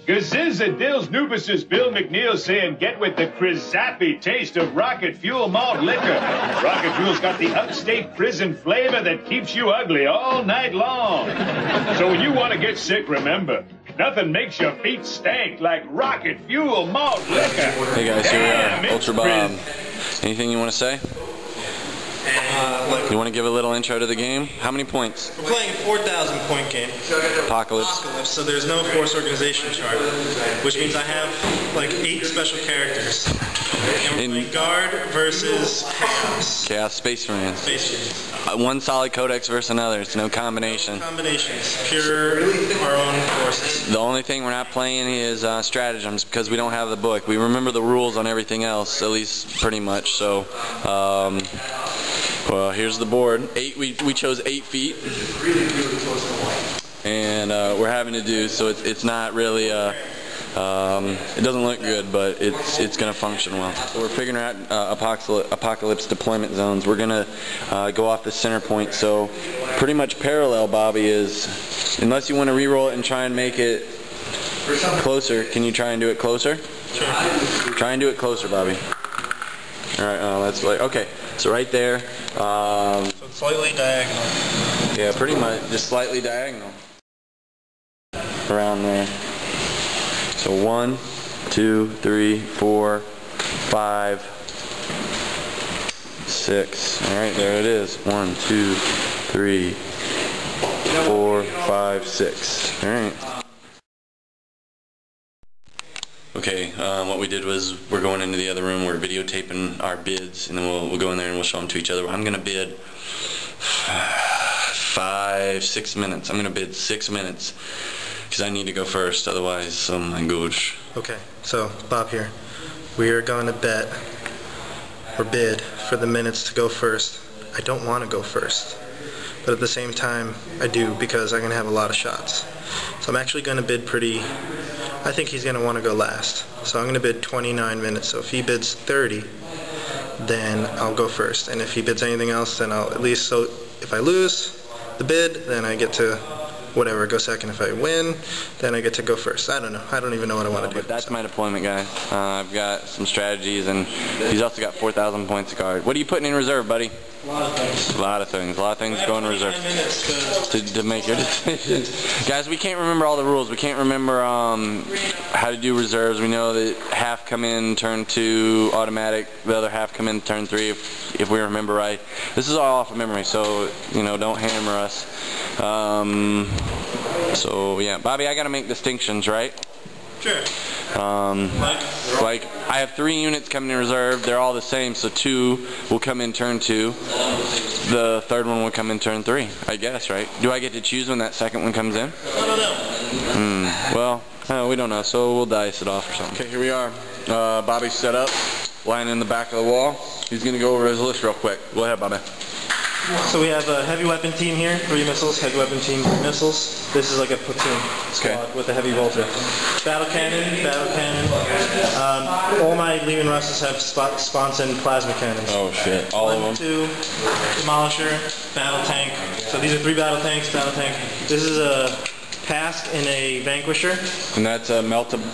Gazizadills Nubus's Bill McNeil saying get with the crizappy taste of Rocket Fuel malt liquor. Rocket Fuel's got the upstate prison flavor that keeps you ugly all night long. So when you want to get sick, remember, nothing makes your feet stank like Rocket Fuel malt liquor. Hey guys, here we are, Ultra Bob. Anything you want to say? You want to give a little intro to the game? How many points? We're playing a 4,000 point game. Apocalypse. So there's no force organization chart, which means I have like 8 special characters. And we're playing guard versus chaos. Chaos Space Marines. Space Marines. One solid codex versus another. It's no combination. No combinations. Pure our own forces. The only thing we're not playing is stratagems because we don't have the book. We remember the rules on everything else, at least pretty much. So. Well, here's the board. We chose 8 feet, and we're having to do so. It's not really it doesn't look good, but it's going to function well. So we're figuring out apocalypse deployment zones. We're going to go off the center point. So pretty much parallel, Bobby, is unless you want to re-roll it and try and make it closer. Can you try and do it closer? Sure. Try and do it closer, Bobby. All right. That's like okay. So right there. So it's slightly diagonal. Yeah, pretty much, just slightly diagonal. Around there. So 1, 2, 3, 4, 5, 6. All right, there it is. 1, 2, 3, 4, 5, 6. All right. Okay, what we did was we're going into the other room, we're videotaping our bids, and then we'll go in there and we'll show them to each other. I'm going to bid 5-6 minutes. I'm going to bid 6 minutes because I need to go first, otherwise, oh my gosh. Okay, so Bob here. We are going to bet or bid for the minutes to go first. I don't want to go first, but at the same time I do because I'm going to have a lot of shots. So I'm actually going to bid pretty. I think he's going to want to go last. So I'm going to bid 29 minutes. So if he bids 30, then I'll go first. And if he bids anything else, then I'll at least, so if I lose the bid, then I get to whatever, go second. If I win, then I get to go first. I don't know. I don't even know what I want to do. But that's my deployment, guys. I've got some strategies, and he's also got 4,000 points of guard. What are you putting in reserve, buddy? A lot of things. A lot of things. A lot of things going in reserve to make your decisions. Guys, we can't remember all the rules. We can't remember how to do reserves. We know that half come in turn 2 automatic, the other half come in turn 3 if we remember right. This is all off of memory, so you know, don't hammer us. So yeah, Bobby, I gotta make distinctions, right? Sure. Like I have 3 units coming in reserve. They're all the same, so 2 will come in turn 2. The third one will come in turn 3, I guess, right? Do I get to choose when that second one comes in? I don't know. Well, we don't know, so we'll dice it off or something. Okay, here we are. Bobby's set up, lying in the back of the wall. He's gonna go over his list real quick. Go ahead, Bobby. So we have a heavy weapon team here, 3 missiles, heavy weapon team, 3 missiles. This is like a platoon squad with a heavy bolter. Battle cannon. All my Leman Russes have sponson plasma cannons. Oh shit, all of them? 2, Demolisher, battle tank. So these are 3 battle tanks, battle tank. This is a Pask and a Vanquisher. And that's a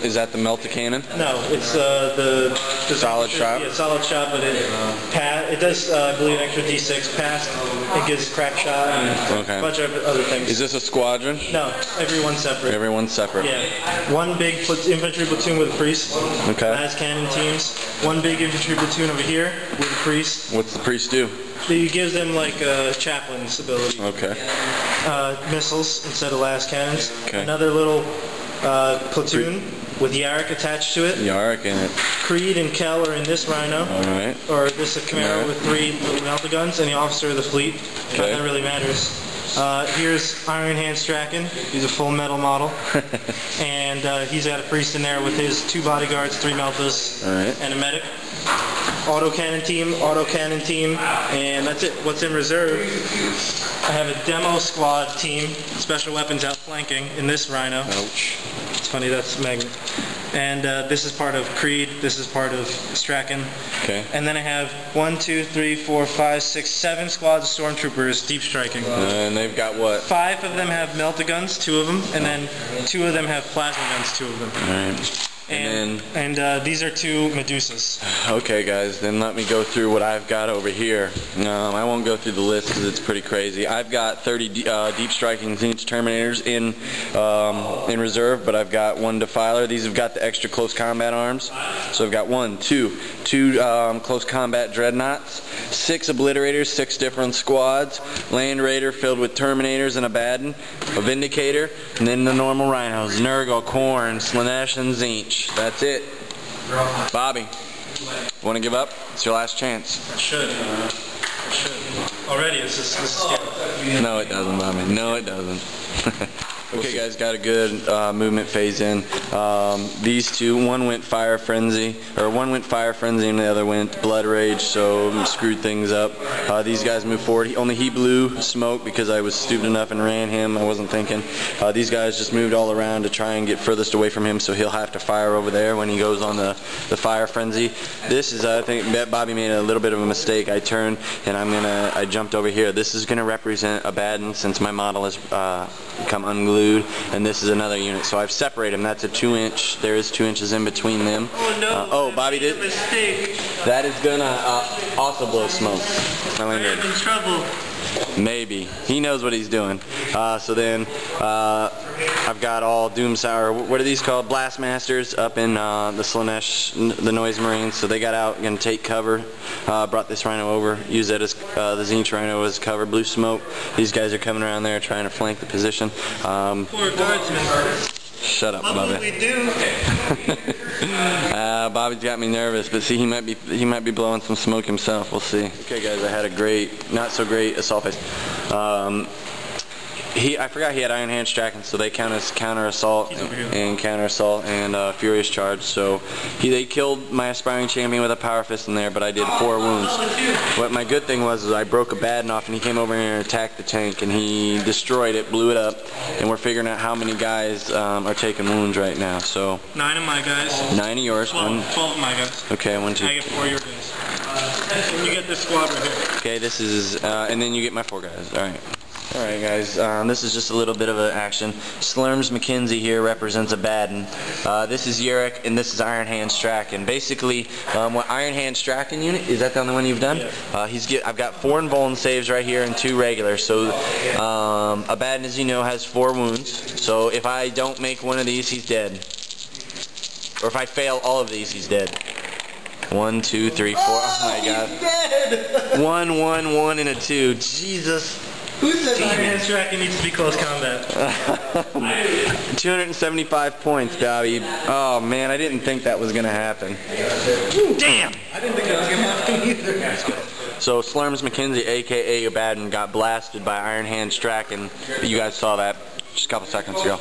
is that the melta cannon? No, it's the solid shot. Yeah, solid shot, but it does I believe an extra D6 Pask. It gives crack shot and a bunch of other things. Is this a squadron? No, everyone's separate. Everyone's separate. Yeah, 1 big infantry platoon with a priest. Okay. As cannon teams. 1 big infantry platoon over here with a priest. What's the priest do? He gives them like a chaplain's ability. Okay. Missiles instead of las cannons. Okay. Another little platoon with Yarrick attached to it. Yarrick in it. Creed and Kell are in this Rhino. Alright. Or this Camaro with 3 melta guns, and the officer of the fleet. Okay. That really matters. Here's Iron Hand Strachan. He's a full metal model. And he's got a priest in there with his 2 bodyguards, 3 meltas, and a medic. Autocannon team, and that's it. What's in reserve? I have a demo squad team, special weapons outflanking in this Rhino. Ouch. It's funny, that's magnet. and this is part of Creed. This is part of Strachan. Okay. And then I have 1, 2, 3, 4, 5, 6, 7 squads of stormtroopers deep striking. And they've got what? 5 of them have melta guns, 2 of them, and then 2 of them have plasma guns, 2 of them. All right. And these are 2 Medusas. Okay, guys, then let me go through what I've got over here. I won't go through the list because it's pretty crazy. I've got 30 deep striking Zenith Terminators in reserve, but I've got 1 Defiler. These have got the extra close combat arms. So I've got 1, 2 close combat Dreadnoughts, 6 Obliterators, 6 different squads, Land Raider filled with Terminators and Abaddon, a Vindicator, and then the normal Rhinos, Nurgle, Khorne, Slaanesh, and Tzeentch. That's it. Bobby, want to give up? It's your last chance. I should. Already, this is scary. No, it doesn't, Bobby. No, it doesn't. Okay, guys, got a good movement phase in. These 2, one went Fire Frenzy, and the other went Blood Rage, so screwed things up. These guys moved forward. Only he blew smoke because I was stupid enough and ran him. I wasn't thinking. These guys just moved all around to try and get furthest away from him, so he'll have to fire over there when he goes on the Fire Frenzy. This is, I think, Bobby made a little bit of a mistake. I turned and I jumped over here. This is gonna represent Abaddon since my model has become unglued. And this is another unit, so I've separated them. That's a 2-inch. There is 2 inches in between them. Oh no! Oh, Bobby did. Mistake. That is gonna also blow smoke. I'm in trouble. Maybe he knows what he's doing. So then I've got all Doomsaur. What are these called? Blastmasters up in the Slaanesh, the Noise Marines. So they got out, gonna take cover. Brought this Rhino over. Used that as the Tzeentch Rhino as cover. Blew smoke. These guys are coming around there trying to flank the position. Poor guardsman. Shut up, Bobby. What we do? Bobby's got me nervous, but see, he might be blowing some smoke himself. We'll see. Okay, guys, I had a great, not so great assault phase. I forgot he had Iron Hand Strachan, so they count as counter assault and furious charge. So they killed my aspiring champion with a power fist in there, but I did 4 wounds. What my good thing was is I broke Abaddon off, and he came over here and attacked the tank, and he destroyed it, blew it up, and we're figuring out how many guys are taking wounds right now. So 9 of my guys. 9 of yours. 12 of my guys. Okay, 1, 2. I get 4 of your guys. And you get this squad right here. Okay, this is, and then you get my 4 guys. All right. Alright, guys, this is just a little bit of an action. Slurms McKenzie here represents Abaddon. This is Yurek, and this is Iron Hand Strachan. Basically, what Iron Hand Strachan unit, is that the only one you've done? Yeah. I've got 4 invuln saves right here and 2 regular. So Abaddon, as you know, has 4 wounds. So if I don't make one of these, he's dead. Or if I fail all of these, he's dead. 1, 2, 3, 4. Oh my God. He's dead. 1, 1, 1, and a 2. Jesus. Who says Iron Hand Strachan needs to be close combat? 275 points, Bobby. Oh man, I didn't think that was gonna happen. Damn! I didn't think that was gonna happen either. So Slurms McKenzie, aka Abaddon, got blasted by Iron Hand Strachan. You guys saw that just a couple seconds ago.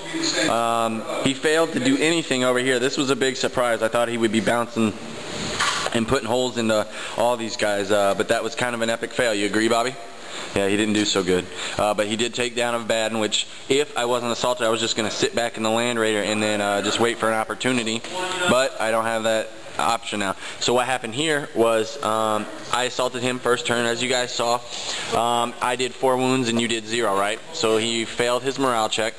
He failed to do anything over here. This was a big surprise. I thought he would be bouncing and putting holes into all these guys, but that was kind of an epic fail. You agree, Bobby? Yeah, he didn't do so good. But he did take down Abaddon, which if I wasn't assaulted, I was just going to sit back in the Land Raider and then just wait for an opportunity. But I don't have that option now. So what happened here was I assaulted him first turn, as you guys saw. I did 4 wounds and you did 0, right? So he failed his morale check.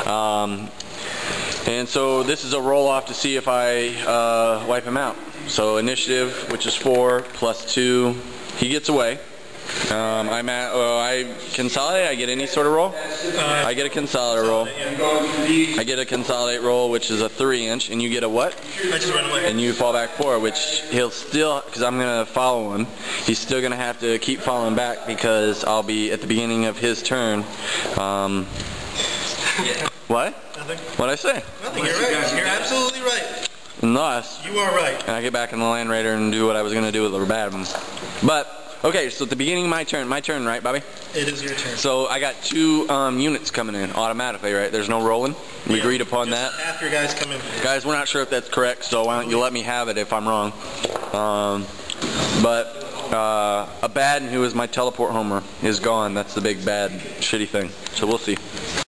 And so this is a roll-off to see if I wipe him out. So initiative, which is 4 plus 2, he gets away. I consolidate. I get any sort of roll. I get a consolidate roll. I get a consolidate roll, which is a 3-inch, and you get a what? I just run away. And you fall back 4, which he'll still, because I'm gonna follow him. He's still gonna have to keep falling back because I'll be at the beginning of his turn. What? Nothing. What'd I say? Nothing. You're right. You're absolutely right. Unless you are right. And I get back in the Land Raider and do what I was gonna do with Abaddon. But okay, so at the beginning of my turn, right, Bobby? It is your turn. So I got 2 units coming in automatically, right? There's no rolling. We agreed upon that. Half your guys come in. Guys, we're not sure if that's correct, so why don't you let me have it if I'm wrong. But Abaddon, who is my teleport homer, is gone. That's the big bad shitty thing. So we'll see.